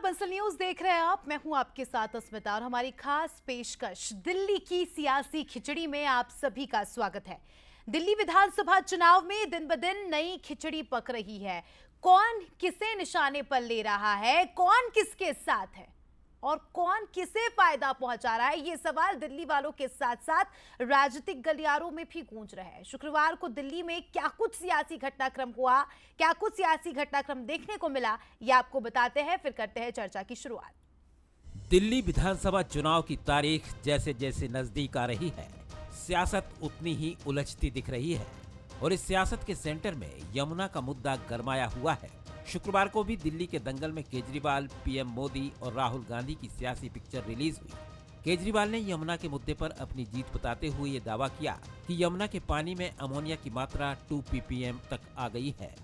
Bansal news देख रहे हैं आप। मैं हूं आपके साथ अस्मिता और हमारी खास पेशकश दिल्ली की सियासी खिचड़ी में आप सभी का स्वागत है। दिल्ली विधानसभा चुनाव में दिन ब दिन नई खिचड़ी पक रही है। कौन किसे निशाने पर ले रहा है, कौन किसके साथ है और कौन किसे फायदा पहुंचा रहा है, ये सवाल दिल्ली वालों के साथ साथ राजनीतिक गलियारों में भी गूंज रहे हैं। शुक्रवार को दिल्ली में क्या कुछ सियासी घटनाक्रम हुआ, क्या कुछ सियासी घटनाक्रम देखने को मिला, ये आपको बताते हैं, फिर करते हैं चर्चा की शुरुआत। दिल्ली विधानसभा चुनाव की तारीख जैसे जैसे नजदीक आ रही है, सियासत उतनी ही उलझती दिख रही है और इस सियासत के सेंटर में यमुना का मुद्दा गरमाया हुआ है। शुक्रवार को भी दिल्ली के दंगल में केजरीवाल, पीएम मोदी और राहुल गांधी की सियासी पिक्चर रिलीज हुई। केजरीवाल ने यमुना के मुद्दे पर अपनी जीत बताते हुए ये दावा किया कि यमुना के पानी में अमोनिया की मात्रा 2 ppm तक आ गई है।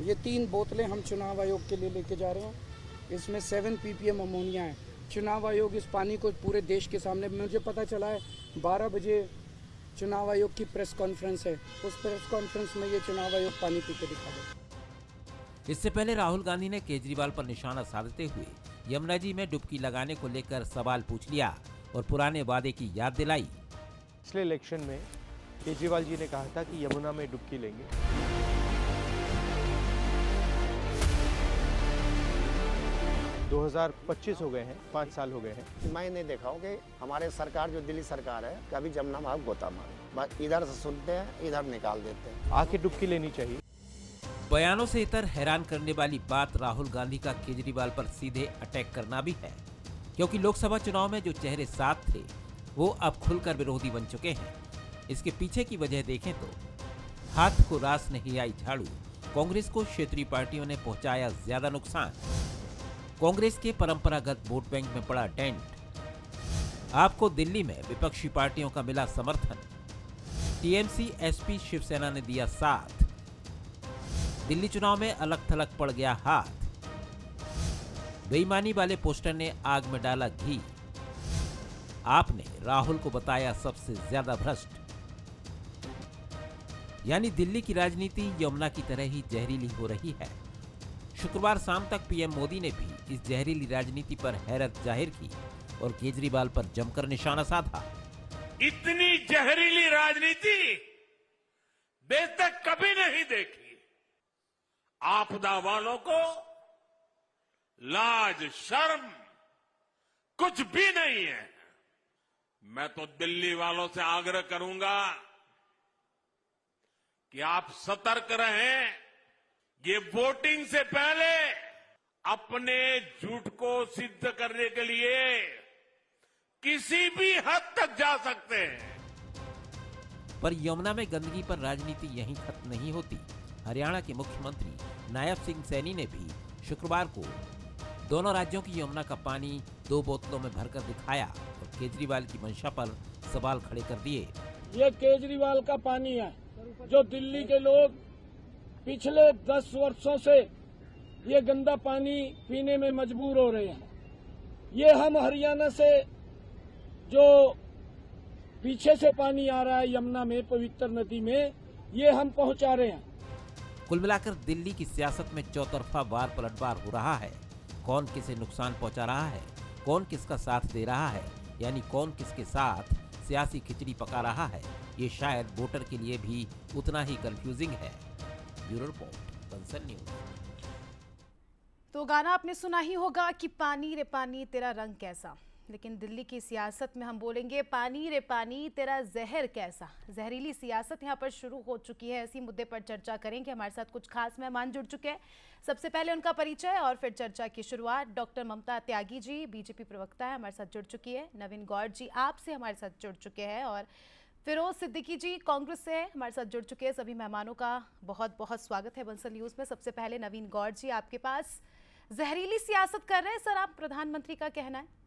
ये 3 बोतलें हम चुनाव आयोग के लिए लेके जा रहे हैं, इसमें 7 ppm अमोनिया है। चुनाव आयोग इस पानी को पूरे देश के सामने, मुझे पता चला है 12 बजे चुनाव आयोग की प्रेस कॉन्फ्रेंस है, उस प्रेस कॉन्फ्रेंस में ये चुनाव आयोग पानी पी के दिखा दे। इससे पहले राहुल गांधी ने केजरीवाल पर निशाना साधते हुए यमुना जी में डुबकी लगाने को लेकर सवाल पूछ लिया और पुराने वादे की याद दिलाई। पिछले इलेक्शन में केजरीवाल जी ने कहा था कि यमुना में डुबकी लेंगे। दो 2025 हो गए हैं, 5 साल हो गए हैं। मैं नहीं देखा हूँ कि हमारे सरकार जो दिल्ली सरकार है कभी जमुना में गोता मारे, बस इधर से सुनते हैं इधर निकाल देते हैं। आके डुबकी लेनी चाहिए। बयानों से इतर हैरान करने वाली बात राहुल गांधी का केजरीवाल पर सीधे अटैक करना भी है, क्योंकि लोकसभा चुनाव में जो चेहरे साथ थे वो अब खुलकर विरोधी बन चुके हैं। इसके पीछे की वजह देखें तो हाथ को रास नहीं आई झाड़ू, कांग्रेस को क्षेत्रीय पार्टियों ने पहुंचाया ज्यादा नुकसान। कांग्रेस के परंपरागत वोट बैंक में पड़ा डेंट। आपको दिल्ली में विपक्षी पार्टियों का मिला समर्थन। टीएमसी, एसपी, शिवसेना ने दिया साथ। दिल्ली चुनाव में अलग थलग पड़ गया हाथ। बेईमानी वाले पोस्टर ने आग में डाला घी। आपने राहुल को बताया सबसे ज्यादा भ्रष्ट। यानी दिल्ली की राजनीति यमुना की तरह ही जहरीली हो रही है। शुक्रवार शाम तक पीएम मोदी ने भी इस जहरीली राजनीति पर हैरत जाहिर की और केजरीवाल पर जमकर निशाना साधा। इतनी जहरीली राजनीति देश तक कभी नहीं देखी। आपदा वालों को लाज शर्म कुछ भी नहीं है। मैं तो दिल्ली वालों से आग्रह करूंगा कि आप सतर्क रहें। ये वोटिंग से पहले अपने झूठ को सिद्ध करने के लिए किसी भी हद तक जा सकते हैं। पर यमुना में गंदगी पर राजनीति यहीं खत्म नहीं होती। हरियाणा के मुख्यमंत्री नायब सिंह सैनी ने भी शुक्रवार को दोनों राज्यों की यमुना का पानी 2 बोतलों में भरकर दिखाया और केजरीवाल की मंशा पर सवाल खड़े कर दिए। ये केजरीवाल का पानी है जो दिल्ली के लोग पिछले 10 वर्षों से ये गंदा पानी पीने में मजबूर हो रहे हैं। ये हम हरियाणा से जो पीछे से पानी आ रहा है यमुना में, पवित्र नदी में, ये हम पहुंचा रहे हैं। कुल मिलाकर दिल्ली की सियासत में चौतरफा वार पलटवार हो रहा है। कौन किसे नुकसान पहुंचा रहा है, कौन किसका साथ दे रहा है, यानी कौन किसके साथ सियासी खिचड़ी पका रहा है, ये शायद वोटर के लिए भी उतना ही कंफ्यूजिंग है। Bureau report, Bansal news. तो गाना आपने सुना ही होगा कि पानी रे पानी तेरा रंग कैसा, लेकिन दिल्ली की सियासत में हम बोलेंगे पानी रे पानी तेरा जहर कैसा। जहरीली सियासत यहाँ पर शुरू हो चुकी है। इसी मुद्दे पर चर्चा करेंगे। हमारे साथ कुछ खास मेहमान जुड़ चुके हैं। सबसे पहले उनका परिचय और फिर चर्चा की शुरुआत। डॉक्टर ममता त्यागी जी, बीजेपी प्रवक्ता है, हमारे साथ जुड़ चुकी है। नवीन गौड़ जी आपसे हमारे साथ जुड़ चुके हैं और फिरोज सिद्दीकी जी कांग्रेस से हमारे साथ जुड़ चुके हैं। सभी मेहमानों का बहुत बहुत स्वागत है बंसल न्यूज में। सबसे पहले नवीन गौड़ जी, आपके पास जहरीली सियासत कर रहे हैं सर आप, प्रधानमंत्री का कहना है।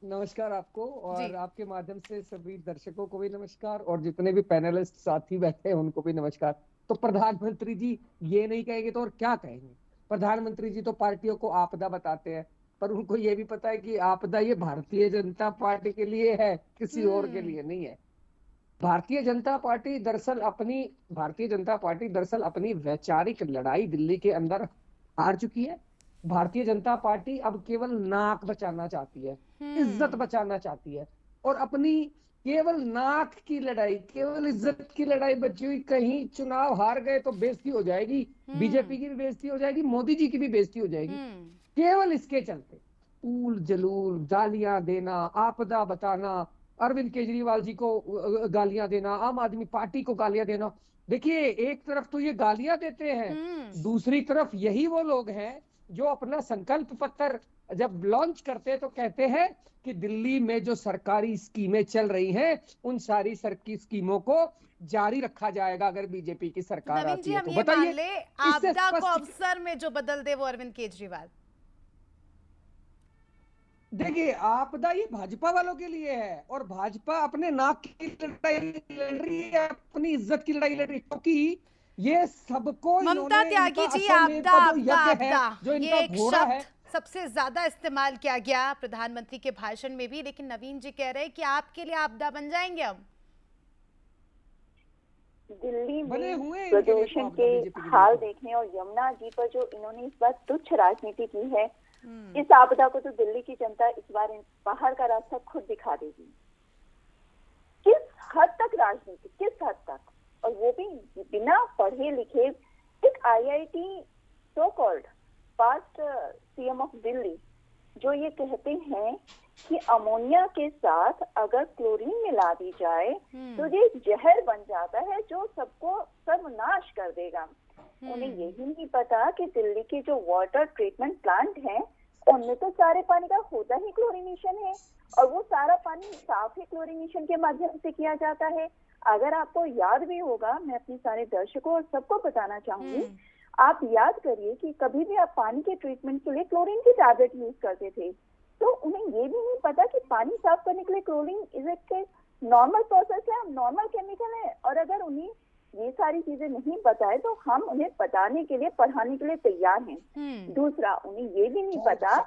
नमस्कार आपको और आपके माध्यम से सभी दर्शकों को भी नमस्कार और जितने भी पैनलिस्ट साथी बैठे हैं उनको भी नमस्कार। तो प्रधानमंत्री जी ये नहीं कहेंगे तो और क्या कहेंगे। प्रधानमंत्री जी तो पार्टियों को आपदा बताते हैं, पर उनको ये भी पता है कि आपदा ये भारतीय जनता पार्टी के लिए है, किसी और के लिए नहीं है। भारतीय जनता पार्टी दरअसल अपनी वैचारिक लड़ाई दिल्ली के अंदर हार चुकी है। भारतीय जनता पार्टी अब केवल नाक बचाना चाहती है, इज्जत बचाना चाहती है, और अपनी केवल नाक की लड़ाई, केवल इज्जत की लड़ाई बची हुई। कहीं चुनाव हार गए तो बेइज्जती हो जाएगी, बीजेपी की भी बेइज्जती हो जाएगी, मोदी जी की भी बेइज्जती हो जाएगी। केवल इसके चलते ऊल जलूल, गालियां देना, आपदा बताना, अरविंद केजरीवाल जी को गालियां देना, आम आदमी पार्टी को गालियां देना। देखिए, एक तरफ तो ये गालियां देते हैं, दूसरी तरफ यही वो लोग हैं जो अपना संकल्प पत्र जब लॉन्च करते हैं तो कहते हैं कि दिल्ली में जो सरकारी स्कीमें चल रही हैं, उन सारी सरकारी स्कीमों को जारी रखा जाएगा अगर बीजेपी की सरकार नवीन आती जी, है हम तो। ये मान बताइए, ले इससे आपदा को स्पष्ट अवसर में जो बदल दे वो अरविंद केजरीवाल। देखिए, आपदा ये भाजपा वालों के लिए है, और भाजपा अपने नाक की लड़ाई लड़ रही है, अपनी इज्जत की लड़ाई लड़ रही है, क्योंकि ये सबको ममता त्यागी जी, आपदा आपदा आपदा, जो ये इनका एक घोड़ा है, शब्द सबसे ज्यादा इस्तेमाल किया गया प्रधानमंत्री के भाषण में भी, लेकिन नवीन जी कह रहे हैं कि आपके लिए आपदा बन जाएंगे हम। दिल्ली बने में हुए प्रदूषण के हाल देखने और यमुना जी पर जो इन्होंने इस बार तुच्छ राजनीति की है, इस आपदा को तो दिल्ली की जनता इस बार बाहर का रास्ता खुद दिखा देगी। किस हद तक राजनीति, किस हद तक, और वो भी बिना पढ़े लिखे। एक IIT so called past CM of Delhi जो ये कहते हैं कि अमोनिया के साथ अगर क्लोरीन मिला दी जाए तो ये जहर बन जाता है जो सबको सर्वनाश कर देगा। उन्हें यही नहीं पता कि दिल्ली के जो वाटर ट्रीटमेंट प्लांट हैं उनमें तो सारे पानी का होता ही क्लोरीनेशन है, और वो सारा पानी साफ ही क्लोरीनेशन के माध्यम से किया जाता है। अगर आपको याद भी होगा, मैं अपने सारे दर्शकों और सबको बताना चाहूंगी, आप याद करिए कि कभी भी आप पानी के ट्रीटमेंट के लिए क्लोरीन की टैबलेट यूज करते थे, तो उन्हें ये भी नहीं पता कि पानी साफ करने के लिए क्लोरीन इज एक नॉर्मल प्रोसेस है, नॉर्मल केमिकल है। और अगर उन्हें ये सारी चीजें नहीं पता है तो हम उन्हें बताने के लिए, पढ़ाने के लिए तैयार हैं। दूसरा, उन्हें ये भी नहीं पता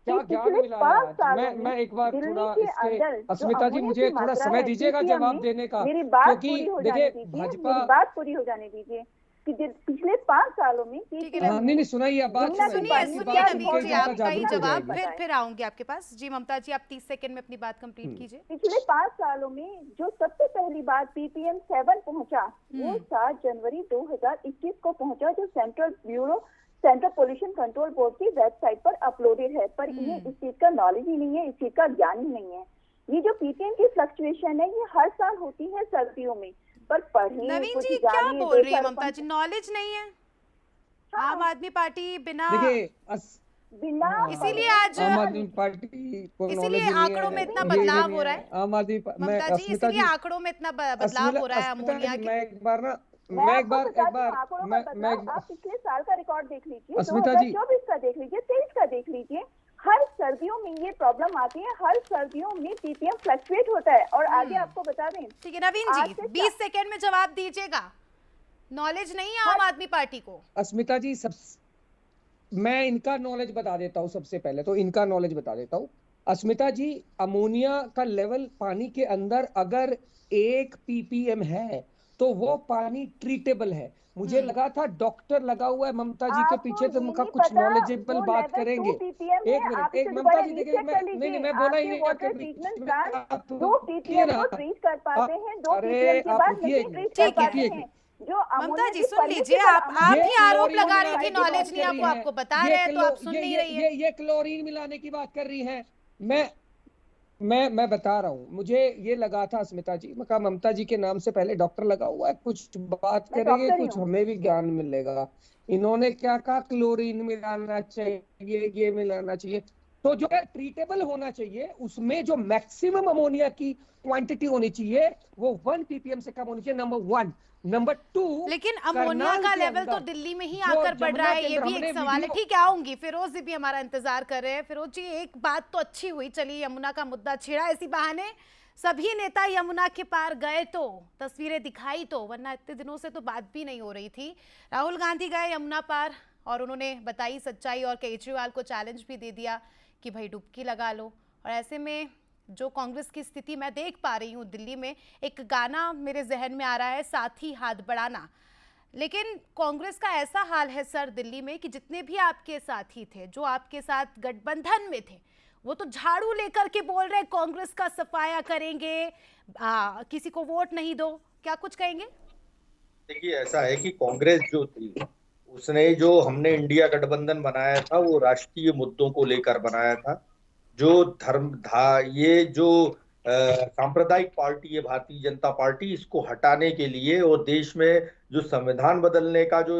कि पिछले 5 सालों में मैं एक बार दिल्ली थोड़ा के अंदर अस्मिता जी, मुझे थोड़ा समय दीजिएगा जवाब देने का, मेरी बात क्योंकि पूरी हो देखिए जाने दीजिए, भाजपा, मेरी बात पूरी हो जाने दीजिए कि पिछले 5 सालों में नहीं सुनाइए, आप बात सुनिए, आपका ही जवाब, फिर आऊंगी आपके पास। जी ममता जी, आप 30 सेकंड में अपनी बात कंप्लीट कीजिए। पिछले 5 सालों में जो सबसे पहली बार पीपीएम 7 पहुंचा वो 7 जनवरी 2021 को पहुंचा, जो सेंट्रल पोल्यूशन कंट्रोल बोर्ड की वेबसाइट पर अपलोडेड है। पर इन्हें इस चीज का नॉलेज ही नहीं है, इस चीज का ज्ञान ही नहीं है। ये जो पीपीएम की फ्लक्चुएशन है ये हर साल होती है सर्दियों में, पर पढ़े नवीन जी क्या बोल रही है ममता जी, नॉलेज नहीं है? आम आदमी पार्टी बिना इसीलिए आज आम आदमी पार्टी को इसीलिए आंकड़ों में इतना बदलाव हो रहा है। आम आदमी ममता जी, इसीलिए आंकड़ों में इतना बदलाव हो रहा है अमोनिया के। आप पिछले साल का रिकॉर्ड देख लीजिए, अस्मिता जी 2024 का देख लीजिए, 23 का देख लीजिए, हर सर्दियों में ये प्रॉब्लम आती है, हर सर्दियों में पीपीएम फ्लक्चुएट होता है। और आगे आपको बता दें, ठीक है नवीन जी, 20 सेकंड में जवाब दीजिएगा। नॉलेज नहीं है आम आदमी पार्टी को। अस्मिता जी, मैं इनका नॉलेज बता देता हूँ, सबसे पहले तो इनका नॉलेज बता देता हूँ। अस्मिता जी, अमोनिया का लेवल पानी के अंदर अगर 1 ppm है तो वो पानी ट्रीटेबल है। मुझे लगा था डॉक्टर लगा हुआ है ममता जी के पीछे, तो उनका कुछ नॉलेजेबल बात करेंगे। एक मिनट, एक ममता जी देखिए, नहीं मैं बोला ही नहीं, ममता जी सुन लीजिए, आप ही आरोप लगा रही थी नॉलेज नहीं आपको, आपको बता रहे हैं तो आप सुन नहीं रही है। ये क्लोरीन मिलाने की बात कर रही है। मैं बता रहा हूँ, मुझे ये लगा था अस्मिता जी, मैं कहा ममता जी के नाम से पहले डॉक्टर लगा हुआ है, कुछ बात करेंगे, कुछ हमें भी ज्ञान मिलेगा। इन्होंने क्या कहा, क्लोरीन मिलाना चाहिए, ये मिलाना चाहिए। तो जो है ट्रीटेबल होना चाहिए, उसमें जो मैक्सिमम अमोनिया की क्वांटिटी होनी चाहिए वो 1 ppm से कम होनी चाहिए, नंबर 1। नंबर 2, लेकिन अमोनिया का लेवल तो दिल्ली में ही आकर बढ़ रहा है, ये भी एक सवाल है। ठीक है, आऊंगी। फिरोज जी भी हमारा इंतजार कर रहे हैं। फिरोज जी, एक बात तो अच्छी हुई, चलिए यमुना का मुद्दा छिड़ा, इसी बहाने सभी नेता यमुना के पार गए तो तस्वीरें दिखाई तो, वरना इतने दिनों से तो बात भी नहीं हो रही थी। राहुल गांधी गए यमुना पार और उन्होंने बताई सच्चाई और केजरीवाल को चैलेंज भी दे दिया कि भाई डुबकी लगा लो। और ऐसे में जो कांग्रेस की स्थिति मैं देख पा रही हूँ दिल्ली में, एक गाना मेरे जहन में आ रहा है, साथी हाथ बढ़ाना। लेकिन कांग्रेस का ऐसा हाल है सर दिल्ली में कि जितने भी आपके साथी थे, जो आपके साथ गठबंधन में थे, वो तो झाड़ू लेकर के बोल रहे कांग्रेस का सफाया करेंगे, किसी को वोट नहीं दो। क्या कुछ कहेंगे? देखिए, ऐसा है कि कांग्रेस जो थी उसने, जो हमने इंडिया गठबंधन बनाया था वो राष्ट्रीय मुद्दों को लेकर बनाया था। जो ये जो सांप्रदायिक पार्टी है भारतीय जनता पार्टी, इसको हटाने के लिए और देश में जो संविधान बदलने का जो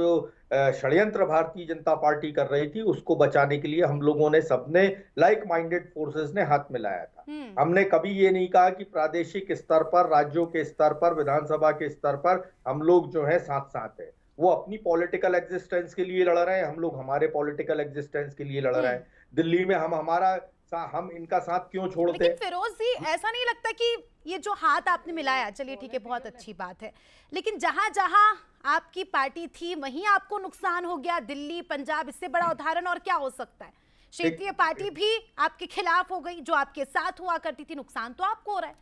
षड्यंत्र भारतीय जनता पार्टी कर रही थी उसको बचाने के लिए हम लोगों ने सबने लाइक माइंडेड फोर्सेस ने हाथ मिलाया था। हमने कभी ये नहीं कहा कि प्रादेशिक स्तर पर, राज्यों के स्तर पर, विधानसभा के स्तर पर हम लोग जो है साथ साथ है। वो अपनी पॉलिटिकल एग्जिस्टेंस के लिए लड़ रहे हैं, हम लोग हमारे पॉलिटिकल एग्जिस्टेंस के लिए लड़ रहे हैं। दिल्ली में हम इनका साथ क्यों छोड़ते? लेकिन फिरोज जी, ऐसा नहीं लगता कि ये जो हाथ आपने मिलाया, चलिए ठीक है, बहुत अच्छी बात है, लेकिन जहां जहां आपकी पार्टी थी वहीं आपको नुकसान हो गया? दिल्ली, पंजाब, इससे बड़ा उदाहरण और क्या हो सकता है? क्षेत्रीय पार्टी भी आपके खिलाफ हो गई, जो आपके साथ हुआ करती थी, नुकसान तो आपको हो रहा है।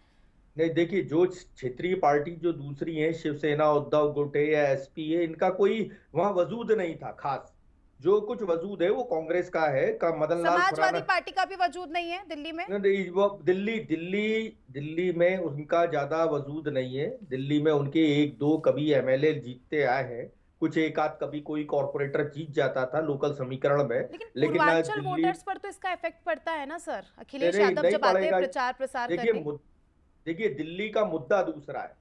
नहीं, देखिए, जो क्षेत्रीय पार्टी जो दूसरी है, शिवसेना, उद्धव गुटे या एसपी है, इनका कोई वहां वजूद नहीं था खास। जो कुछ वजूद है वो कांग्रेस का है, मदन लाल समाजवादी पार्टी का भी वजूद नहीं है दिल्ली में? वो दिल्ली में उनका ज्यादा वजूद नहीं है। दिल्ली में उनके एक दो कभी एमएलए जीतते आए हैं, कुछ एक आध कभी कोई कॉर्पोरेटर जीत जाता था लोकल समीकरण में। लेकिन पूर्वांचल वोटर्स पर तो इसका इफेक्ट पड़ता है ना सर। अखिलेश यादव जब आते हैं प्रचार प्रसार करने। देखिए, दिल्ली का मुद्दा दूसरा है।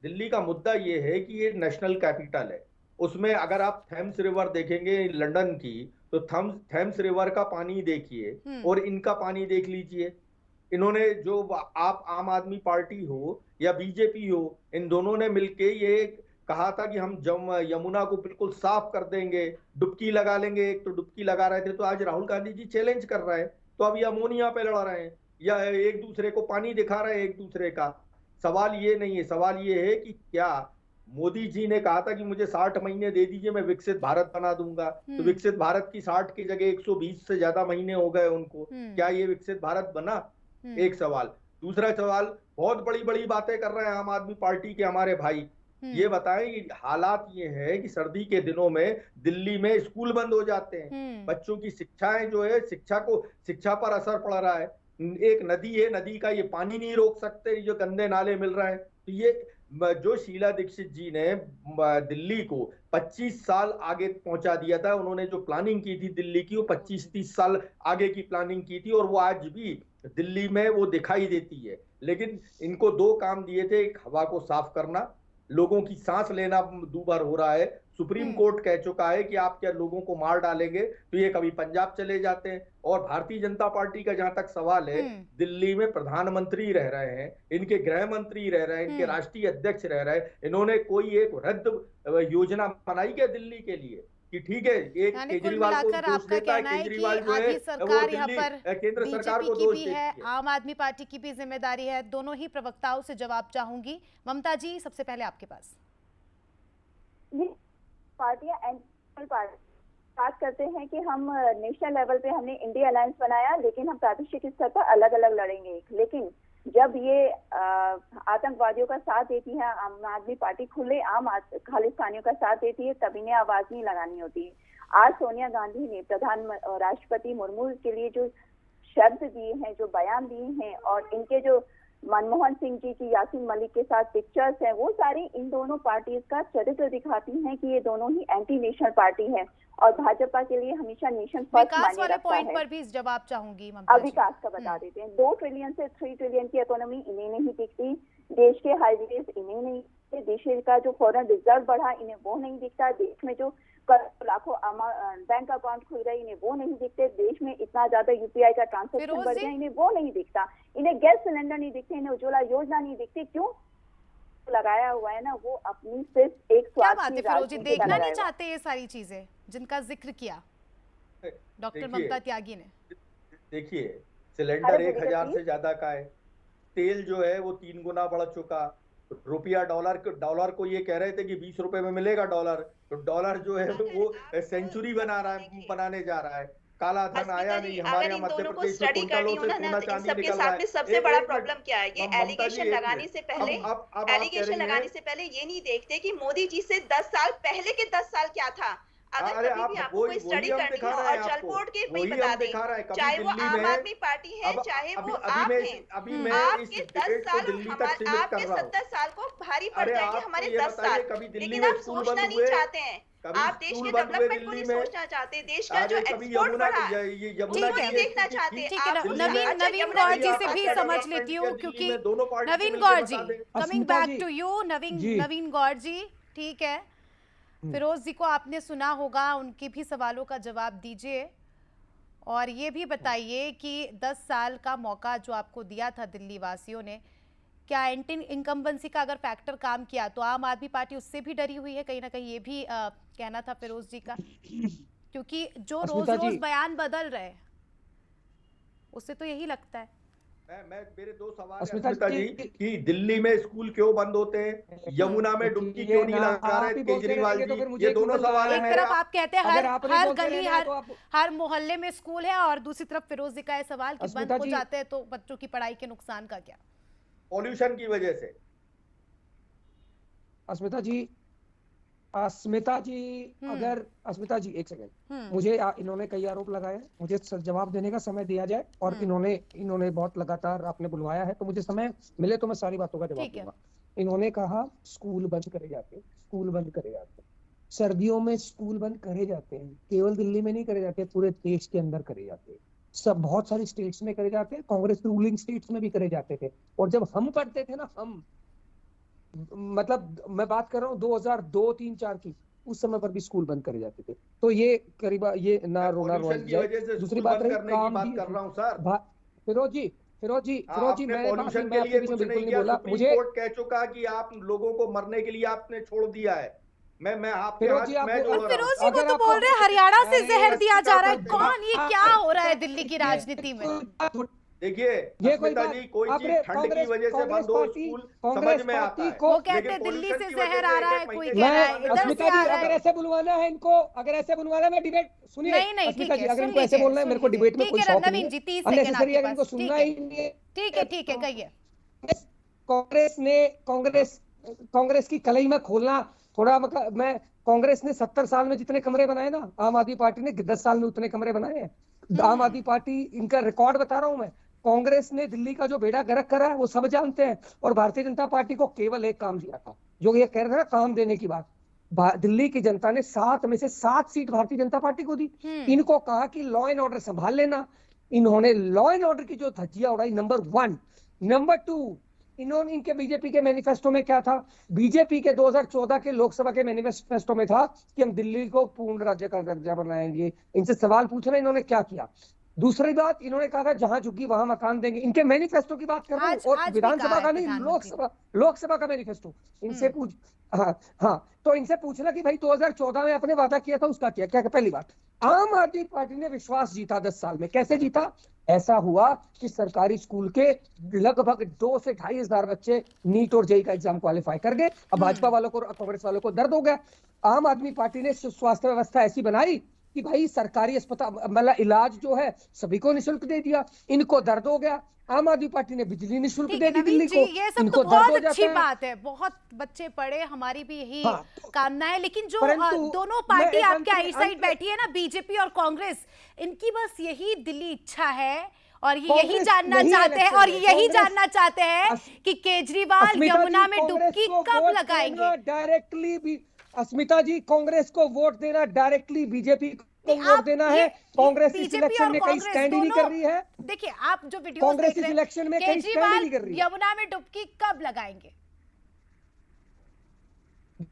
दिल्ली का मुद्दा ये है कि ये नेशनल कैपिटल है। उसमें अगर आप थेम्स रिवर देखेंगे लंदन की, तो थेम्स रिवर का पानी देखिए और इनका पानी देख लीजिए। इन्होंने, जो आप आम आदमी पार्टी हो या बीजेपी हो, इन दोनों ने मिलके ये कहा था कि हम यमुना को बिल्कुल साफ कर देंगे, डुबकी लगा लेंगे। एक तो डुबकी लगा रहे थे, तो आज राहुल गांधी जी चैलेंज कर रहे हैं, तो अभी अमोनिया पे लड़ रहे हैं या एक दूसरे को पानी दिखा रहे हैं एक दूसरे का। सवाल ये नहीं है, सवाल ये है कि क्या मोदी जी ने कहा था कि मुझे 60 महीने दे दीजिए, मैं विकसित भारत बना दूंगा, तो विकसित भारत की 60 की जगह 120 से ज्यादा महीने हो गए उनको। क्या ये विकसित भारत बना? एक सवाल। दूसरा सवाल, बहुत बड़ी बड़ी बातें कर रहे हैं आम आदमी पार्टी के हमारे भाई। ये बताएं, हालात ये है कि सर्दी के दिनों में दिल्ली में स्कूल बंद हो जाते हैं, बच्चों की शिक्षाएं जो है, शिक्षा पर असर पड़ रहा है। एक नदी है, नदी का ये पानी नहीं रोक सकते, जो गंदे नाले मिल रहे हैं। तो ये जो शीला दीक्षित जी ने दिल्ली को 25 साल आगे पहुंचा दिया था, उन्होंने जो प्लानिंग की थी दिल्ली की, वो 25-30 साल आगे की प्लानिंग की थी, और वो आज भी दिल्ली में वो दिखाई देती है। लेकिन इनको दो काम दिए थे, एक हवा को साफ करना, लोगों की सांस लेना दूभर हो रहा है। सुप्रीम कोर्ट कह चुका है कि आप क्या लोगों को मार डालेंगे, तो ये कभी पंजाब चले जाते हैं। और भारतीय जनता पार्टी का जहां तक सवाल है, दिल्ली में प्रधानमंत्री रह रहे हैं, इनके गृह मंत्री रह रहे हैं, इनके राष्ट्रीय अध्यक्ष रह रहे हैं। इन्होंने कोई एक वृद्ध योजना बनाई क्या दिल्ली के लिए कि ठीक है, एक केजरीवाल को दोष देता है, केजरीवाल जो है वो दिल्ली केंद्र सरकार को दोष देती है। आम आदमी पार्टी की भी जिम्मेदारी है। दोनों ही प्रवक्ताओं से जवाब चाहूंगी। ममता जी, सबसे पहले आपके पास। पार्टियां एंटी पार्टी बात करते हैं कि हम नेशनल लेवल पे हमने इंडिया अलायंस बनाया, लेकिन हम प्रादेशिक स्तर पर अलग अलग लड़ेंगे। लेकिन जब ये आतंकवादियों का साथ देती है आम आदमी पार्टी, खुले आम खालिस्तानियों का साथ देती है, तब इन्हें आवाज नहीं लगानी होती। आज सोनिया गांधी ने राष्ट्रपति मुर्मू के लिए जो शब्द दिए हैं, जो बयान दिए हैं, और इनके जो मनमोहन सिंह जी की यासीन मलिक के साथ पिक्चर्स हैं, वो सारी इन दोनों पार्टीज का चरित्र दिखाती हैं कि ये दोनों ही एंटी नेशनल पार्टी है और भाजपा के लिए हमेशा नेशन फर्स्ट मायने रखता है। पॉइंट पर भी जवाब चाहूंगी। अब विकास का बता देते हैं। 2 ट्रिलियन से 3 ट्रिलियन की इकोनॉमी इन्हें नहीं दिखती, देश के हाईवेज इन्हें नहीं दिखते, देश का जो फॉरेन रिजर्व बढ़ा इन्हें वो नहीं दिखता, देश में जो लाखों बैंक अकाउंट खुल रहे इन्हें वो नहीं दिखते, देश में इतना ज्यादा यूपीआई का ट्रांजैक्शन बढ़ गया इन्हें वो नहीं दिखता, इन्हें गैस सिलेंडर नहीं दिखते, इन्हें उज्ज्वला योजना नहीं दिखती। क्यों लगाया हुआ है ना, वो अपनी सिर्फ एक स्वार्थी राजनीति देखना नहीं चाहते ये सारी चीजें जिनका जिक्र किया डॉक्टर ममता त्यागी ने। देखिए, सिलेंडर 1000 से ज्यादा का है, तेल जो है वो 3 गुना बढ़ चुका, रुपया डॉलर को ये कह रहे थे कि 20 रुपए में मिलेगा डॉलर, तो डॉलर जो है वो सेंचुरी बनाने जा रहा है। काला धन आया अस्मिता जी, नहीं हमारे अगर यहाँ इन मध्य दोनों को प्रदेश में स्टडी कुंटलों करनी हो से ना, सोना इन चांदी सबके निकल रहा सामने है। सबसे बड़ा प्रॉब्लम क्या है? ये ममता जी, एलिगेशन एक लगाने मिनट। से पहले अब आप कह एलिगेशन रही लगाने हैं से पहले ये नहीं देखते कि मोदी जी से 10 साल पहले के 10 साल क्या था। अगर अरे कभी आप भी आपको कोई वही स्टडी हम करनी दिखा हो रहे हैं और आपको, जलपोर्ट के वही बता हम दें, दिखा रहे हैं। कभी चाहे वो दिल्ली आम में आदमी पार्टी है, अब चाहे वो अभी आप मैं हैं, अभी मैं इस आपके 10 डिबेट को साल दिल्ली तक सीमित आपके कर रहा हूँ। 70 साल को भारी पड़ अरे जाएंगे, आप हमारे ये 10 बताइए, साल। कभी दिल्ली लेकिन में आप स्कूल सोचना बंद नहीं हुए? चाहते हैं, कभी आप देश स्कूल के बंद हुए डेवलपमेंट को दिल्ली नहीं में? सोचना चाहते, देश का जो अरे कभी एक्सपोर्ट यमुना बढ़ा है ये यमुना उनको की नहीं ये देखना स्थिति चाहते। ठीक ठीक है, आप दिल्ली में अच्छा, नवीन यमुना गौर की जी बात से भी करें। समझ डेवलपमेंट लेती किया हूँ, दिल्ली क्योंकि में, दोनों पार्टी नवीन मिलकर गौर जी, बता दें। Coming Asmita back ji, to you, Naveen Gaur ji, ठीक है। फिरोज जी को आपने सुना होगा, उनके भी सवालों का जवाब दीजिए और ये भी बताइए कि 10 साल का मौका जो आपको दिया था दिल्ली वासियों ने, क्या एंटी इनकम्बेंसी का अगर फैक्टर काम किया तो आम आदमी पार्टी उससे भी डरी हुई है? कहीं ना कहीं ये भी कहना था फिरोज जी का, क्योंकि जो रोज रोज बयान बदल रहे उससे तो यही लगता है। मैं मेरे दो सवाल हैं अस्मिता अस्मिता जी कि दिल्ली में स्कूल क्यों बंद होते हैं, यमुना में डुबकी क्यों नहीं लगा रहे केजरीवाल जी, ये दोनों सवाल एक हैं। तरफ आप कहते हैं हर गली तो हर मोहल्ले में स्कूल है, और दूसरी तरफ फिरोज जी का है सवाल कि बंद हो जाते हैं तो बच्चों की पढ़ाई के नुकसान का क्या? पॉल्यूशन की वजह से। अस्मिता जी अगर अस्मिता जी एक सेकंड, मुझे इन्होंने कई आरोप लगाए, मुझे जवाब देने का समय दिया जाए और इन्होंने बहुत लगातार आपने बुलवाया है तो मुझे समय मिले तो मैं सारी बातों का जवाब दूंगा। इन्होंने कहा स्कूल बंद करे जाते, स्कूल बंद करे जाते, सर्दियों में स्कूल बंद करे जाते हैं, केवल दिल्ली में नहीं करे जाते, पूरे देश के अंदर करे जाते हैं, सब बहुत सारी स्टेट्स में करे जाते हैं, कांग्रेस रूलिंग स्टेट्स में भी करे जाते थे। और जब हम पढ़ते थे ना, हम मतलब मैं बात कर रहा हूँ 2002, 3, 4 की, उस समय पर भी स्कूल बंद करे जाते थे। तो ये करीब ये ना रोना रोज जाए। दूसरी बात रही काम की, कर रहा हूँ सर फिरोज जी मैं पॉल्यूशन के लिए कुछ नहीं किया। सुप्रीम कोर्ट कह चुका कि आप लोगों को मरने के लिए आपने छोड़ दिया है। मैं आपके फिरोज जी को तो बोल रहे हैं हरियाणा से जहर दिया जा रहा है। कौन, ये क्या हो रहा है दिल्ली की राजनीति में? देखिए ये कोई चीज ठंड की वजह से बंद हो, स्कूल समझ में आता है। वो कहते हैं दिल्ली से जहर आ रहा है, कोई कह रहा है इधर से आ रहा है। अगर ऐसे बुलवाना है इनको, अगर ऐसे बुलवाना है, मैं डिबेट सुनिए। नहीं ठीक है, अगर इनको ऐसे बोलना है, मेरे को डिबेट में कोई शौक नहीं है। 30 सेकंड आपके पास, इनको सुनना ही नहीं है। ठीक है कहिए। कांग्रेस की कलई में खोलना थोड़ा, मतलब मैं कांग्रेस ने 70 साल में जितने कमरे बनाए ना, आम आदमी पार्टी ने 10 साल में उतने कमरे बनाए हैं। आम आदमी पार्टी, इनका रिकॉर्ड बता रहा हूं मैं, कांग्रेस ने दिल्ली का जो बेड़ा गर्क करा है वो सब जानते हैं। और भारतीय जनता पार्टी को केवल एक काम दिया था, जो ये कह रहे थे ना काम देने की बात, दिल्ली की जनता ने 7 में से 7 सीट भारतीय जनता पार्टी को दी। इनको कहा कि लॉ एंड ऑर्डर संभाल लेना, इन्होंने लॉ एंड ऑर्डर की जो धज्जियां उड़ाई, नंबर 1। नंबर 2, इन्होंने, इनके बीजेपी के मैनिफेस्टो में क्या था? बीजेपी के 2014 के लोकसभा के मैनिफेस्टो में था कि हम दिल्ली को पूर्ण राज्य का दर्जा बनाएंगे। इनसे सवाल पूछना, इन्होंने क्या किया? दूसरी बात, इन्होंने कहा था जहां झुग्गी वहां मकान देंगे। इनके मैनिफेस्टो की बात कर रहा हूं, और विधानसभा का नहीं, लोकसभा का मैनिफेस्टो। इनसे पूछ, हाँ, तो इनसे पूछना कि भाई 2014 में आपने वादा किया था, उसका क्या? पहली बात, आम आदमी पार्टी ने विश्वास जीता 10 साल में। कैसे जीता? ऐसा हुआ कि सरकारी स्कूल के लगभग 2 से 2.5 हजार बच्चे नीट और जेईई का एग्जाम क्वालिफाई कर गए। अब भाजपा वालों को, कांग्रेस वालों को दर्द हो गया। आम आदमी पार्टी ने स्वास्थ्य व्यवस्था ऐसी बनाई कि भाई सरकारी अस्पताल, मतलब इलाज जो है सभी को निःशुल्क दे दिया। इनको दर्द हो गया, आम आदमी पार्टी ने बिजली निःशुल्क दे दी दिल्ली को। ये सब तो बहुत अच्छी बात है, बहुत बच्चे पढ़े, हमारी भी यही कामना है। लेकिन जो दोनों पार्टी आपके आई साइड बैठी है ना, बीजेपी और कांग्रेस, इनकी बस यही दिल्ली इच्छा है और यही जानना चाहते हैं कि केजरीवाल यमुना में डुबकी कब लगाएंगे। डायरेक्टली भी अस्मिता जी, कांग्रेस को वोट देना, डायरेक्टली बीजेपी को वोट देना है। कांग्रेस इस इलेक्शन में कहीं स्टैंड ही नहीं कर रही है। देखिए आप जो वीडियो देख रहे हैं, इलेक्शन में कहीं स्टैंड ही नहीं कर रही है। यमुना में डुबकी कब लगाएंगे?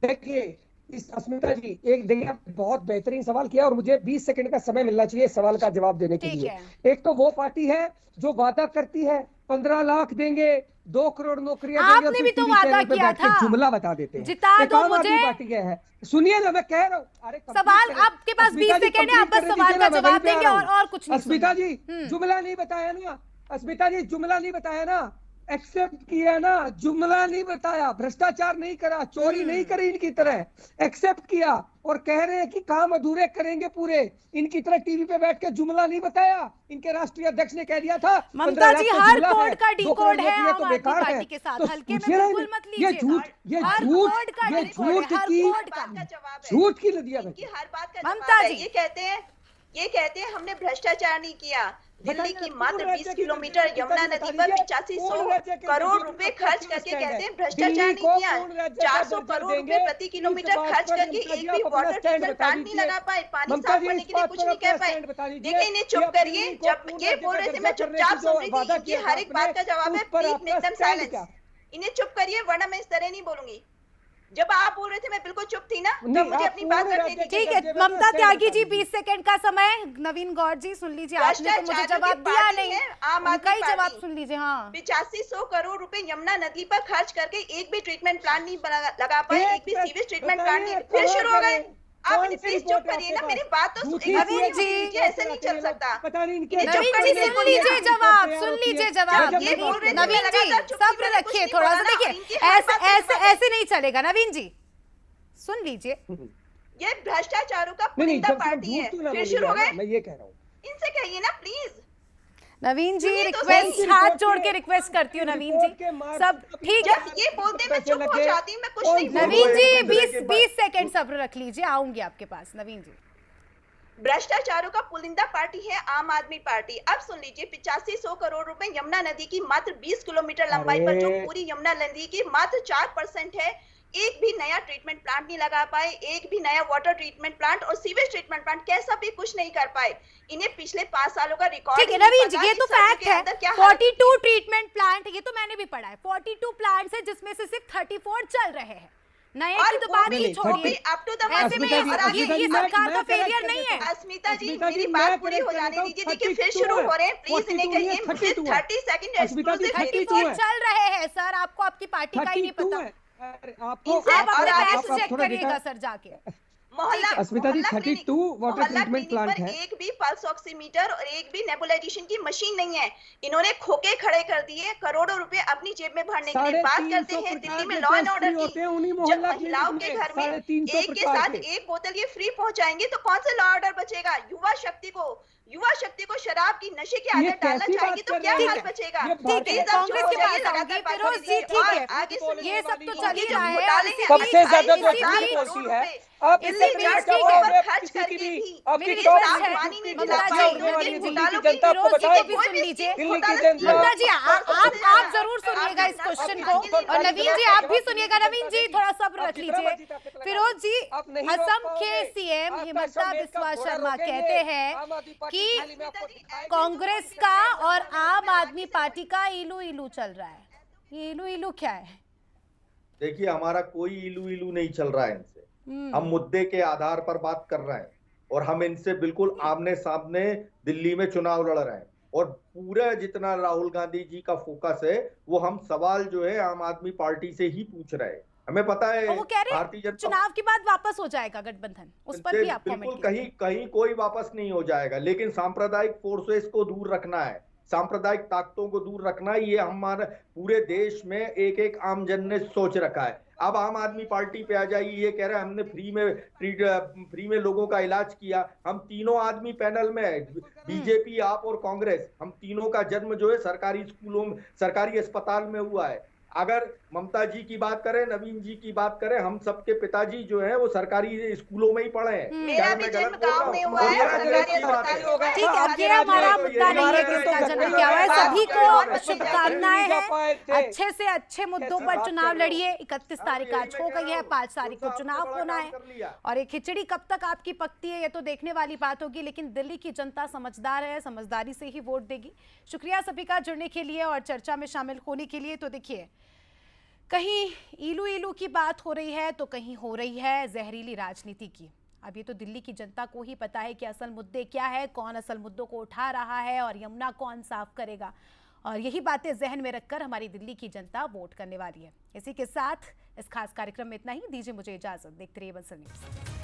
देखिए इस अस्मिता जी, एक देखिए आप बहुत बेहतरीन सवाल किया और मुझे 20 सेकंड का समय मिलना चाहिए सवाल का जवाब देने के लिए। एक तो वो पार्टी है जो वादा करती है 15 लाख देंगे, 2 करोड़ नौकरियां देंगे, आपने भी तो वादा किया था, जुमला बता देते हैं। जिता दो मुझे। पार्टी क्या है, सुनिए ना, मैं कह रहा हूँ। अरे सवाल आपके पास 20 सेकंड है, आप बस सवाल का जवाब देंगे और कुछ नहीं। अस्मिता जी जुमला नहीं बताया ना, अस्मिता जी जुमला नहीं बताया ना, एक्सेप्ट किया ना, जुमला नहीं बताया, भ्रष्टाचार नहीं करा, चोरी नहीं करी इनकी तरह, एक्सेप्ट किया और कह रहे हैं कि काम अधूरे करेंगे पूरे। इनकी तरह टीवी पे बैठ के जुमला नहीं बताया। इनके राष्ट्रीय अध्यक्ष ने कह दिया था ममता जी हर कोड का डी कोड है तो आम आदमी बेकार है। पार्टी के साथ, तो हल्के में पूछिए ना, बिल्कुल मत ये लीजिए। झूठ, ये हर झूठ, कोड का ये डी कोड है, झूठ हर की कोड का। झूठ की नदियां इनकी बहती। हर बात का ममता जवाब है। जी। ये कहते हैं हमने भ्रष्टाचार नहीं किया। दिल्ली की मात्र 20 किलोमीटर राज्य के यमुना बता नदी पर दीजिए, 8500 कौन राज्य के करोड़ राज्य रुपए का खर्च क्या करके स्टैंड कहते है? हैं भ्रष्टाचार दिल्ली नहीं को किया। कौन राज्य का 400 दर्जा करोड़ देंगे? रुपए प्रति किलोमीटर इस बात खर्च पर करके ममता जी एक भी आप अपना वाटर स्टैंड ट्रीटमेंट बता प्लांट नहीं दीजिए। लगा पाए, पानी ममता साफ जी करने इस के लिए बात कुछ पर नहीं कह अपना पाए। स्टैंड बता दीजिए देखिए इन्हें कि चुप अपनी करिए। को जब पूर्ण ये राज्य बोल का रहे थे दर्जा मैं करने चुपचाप की जो सुन रही वादा थी। ये किया हर था एक बात का जवाब आपने, है। उस पर प्लीज आपका मेक देम स्टैंड साइलेंस। क्या? इन्हें चुप करिए वरना मैं इस तरह नहीं बोलूंगी। जब आप बोल रहे थे मैं बिल्कुल चुप थी ना, नहीं, तब मुझे आप अपनी बात पूर्ण रखने राज्य के दीजिए। ठीक है दर्जे में अपना ममता स्टैंड त्यागी बता जी, दीजिए। 20 सेकंड का समय। नवीन गौर जी सुन लीजिए, आपने तो मुझे जवाब दिया नहीं, आम उनका ही आदमी जवाब पार्टी सुन लीजिए। हाँ 8500 करोड़ रुपए यमुना नदी पर खर्च करके एक भी ट्रीटमेंट प्लांट नहीं लगा पाए, एक भी सीवेज ट्रीटमेंट प्लांट नहीं। फिर शुरू हो गए। आप इन्हें प्लीज चुप करिए ना, मेरी बात तो नवीन जी, ऐसे नहीं चल सकता। पता नहीं इनके इन्हें चुप नवीन करिए, जी सुन बोलिए लीजिए ना। जवाब, सुन लीजिए जवाब। जब ये बोल रहे थे, मैं नवीन जी लगातार चुप थी, सब्र मैंने कुछ रखिए नहीं थोड़ा बोला सा। ना, देखिए इनकी हर ऐसे बात का ऐसे जवाब है। ऐसे नहीं चलेगा। नवीन जी सुन लीजिए। ये भ्रष्टाचारों का नहीं पुलिंदा जब पार्टी है। झूठ क्यों ना फिर बोली शुरू हो जाए गए। ना, मैं ये कह रहा हूँ। इनसे कहिए ना प्लीज। नवीन जी सुनिए तो रिक्वेस्ट, सही। हाथ जोड़ के रिक्वेस्ट करती हूँ नवीन जी, सब ठीक है। जब ये बोलते हैं मैं चुप हो जाती हूँ, मैं कुछ नहीं बोलती। नवीन जी एक मिनट 20 सेकंड सब्र रख लीजिए, आऊंगी आपके पास। नवीन जी भ्रष्टाचारों का पुलिंदा पार्टी है आम आदमी पार्टी। अब सुन लीजिए, 8500 करोड़ रुपए यमुना नदी की मात्र 20 किलोमीटर लंबाई पर, जो पूरी यमुना नदी की मात्र 4% है, एक भी नया ट्रीटमेंट प्लांट नहीं लगा पाए, एक भी नया वाटर ट्रीटमेंट प्लांट और सीवेज ट्रीटमेंट प्लांट कैसा भी कुछ नहीं कर पाए। इन्हें पिछले 5 सालों का रिकॉर्ड ठीक है नवीन जी, ये तो फैक्ट है। 42 ट्रीटमेंट प्लांट, ये तो मैंने भी पढ़ा है, 42 प्लांट्स है जिसमें से सिर्फ 34 चल रहे हैं। नए की तो बात ही छोड़िए। ऐसे में ये सरकार का फेलियर नहीं है। अस्मिता जी मेरी बात पूरी हो जाने दीजिए। देखिए फिर शुरू हो रहे हैं, प्लीज इन्हें कहिए 30 सेकंड एक्सक्लूसिव 34 चल रहे हैं सर, आपको आपकी पार्टी का ही नहीं पता। आपको आप अपने फैक्ट चेक करिएगा सर जाके। मोहल्ला अस्मिता जी 32 वाटर ट्रीटमेंट प्लांट है। एक भी पल्स ऑक्सीमीटर और एक भी नेबुलाइजेशन की मशीन नहीं है। इन्होंने खोके खड़े कर दिए करोड़ों रुपए अपनी जेब में भरने के लिए। बात करते हैं दिल्ली में लॉ एंड ऑर्डर की। जब महिलाओं के घर में एक के साथ एक बोतल ये फ्री पहुंचाएंगे तो कौन सा लॉ ऑर्डर बचेगा? युवा शक्ति को शराब की नशे की आदत डालना चाहेंगे तो क्या हाल बचेगा? ठीक है, कांग्रेस की बात आऊंगी फिरोज जी, ठीक है, आगे सुनिए। ये सब तो चल ही रहा है। सबसे ज्यादा जो झूठ बोलती है आप इसी बीच ठीक है, खर्च करके भी मेरी रिक्वेस्ट है ममता जी, जनता आपको फिरोज जी को भी सुन लीजिए। दिल्ली की जनता ममता जी आप जरूर सुनिएगा इस क्वेश्चन को, और नवीन जी आप भी सुनिएगा। नवीन जी थोड़ा सब्र रख लीजिए। फिरोज जी, असम के सीएम हिमंता बिस्वा शर्मा कहते हैं कि कांग्रेस का और आम आदमी पार्टी का इलू इलू चल रहा है। ये इलू इलू क्या है? देखिए हमारा कोई इलू इलू नहीं चल रहा है इनसे। हम मुद्दे के आधार पर बात कर रहे हैं और हम इनसे बिल्कुल आमने सामने दिल्ली में चुनाव लड़ रहे हैं। और पूरा जितना राहुल गांधी जी का फोकस है वो हम सवाल जो है आम आदमी पार्टी से ही पूछ रहे हैं। हमें पता है वो कह रहे भारतीय जनता चुनाव के बाद वापस हो जाएगा गठबंधन, उस पर भी आप बिल्कुल कमेंट कहीं कोई वापस नहीं हो जाएगा, लेकिन सांप्रदायिक फोर्सेस को दूर रखना है, सांप्रदायिक ताकतों को दूर रखना है। ये हमारे पूरे देश में एक एक आमजन ने सोच रखा है। अब आम आदमी पार्टी पे आ जाइए, ये कह रहे हैं हमने फ्री में लोगों का इलाज किया। हम तीनों आदमी पैनल में, बीजेपी, आप और कांग्रेस, हम तीनों का जन्म जो है सरकारी स्कूलों में, सरकारी अस्पताल में हुआ है। अगर ममता जी की बात करें, नवीन जी की बात करें, हम सबके पिताजी जो हैं वो सरकारी स्कूलोल में ही पढ़े हैं। मेरा भी जन्म गांव में हुआ है, सरकारी अस्पताल में हुआ है। ठीक है, अब ये हमारा मुद्दा नहीं है किसका जन्म क्या हुआ है। सभी को शुभकामनाएं हैं, अच्छे से अच्छे मुद्दों पर चुनाव लड़िए। 31 तारीख आज हो गई है, 5 तारीख को चुनाव होना है, और ये खिचड़ी कब तक आपकी पकती है ये तो देखने वाली बात होगी। लेकिन दिल्ली की जनता समझदार है, समझदारी से ही वोट देगी। शुक्रिया सभी का जुड़ने के लिए और चर्चा में शामिल होने के लिए। तो देखिए, कहीं इलू इलू की बात हो रही है तो कहीं हो रही है जहरीली राजनीति की। अब ये तो दिल्ली की जनता को ही पता है कि असल मुद्दे क्या है, कौन असल मुद्दों को उठा रहा है और यमुना कौन साफ करेगा। और यही बातें जहन में रखकर हमारी दिल्ली की जनता वोट करने वाली है। इसी के साथ इस खास कार्यक्रम में इतना ही। दीजिए मुझे इजाजत, देखते रहिए बंसल न्यूज़।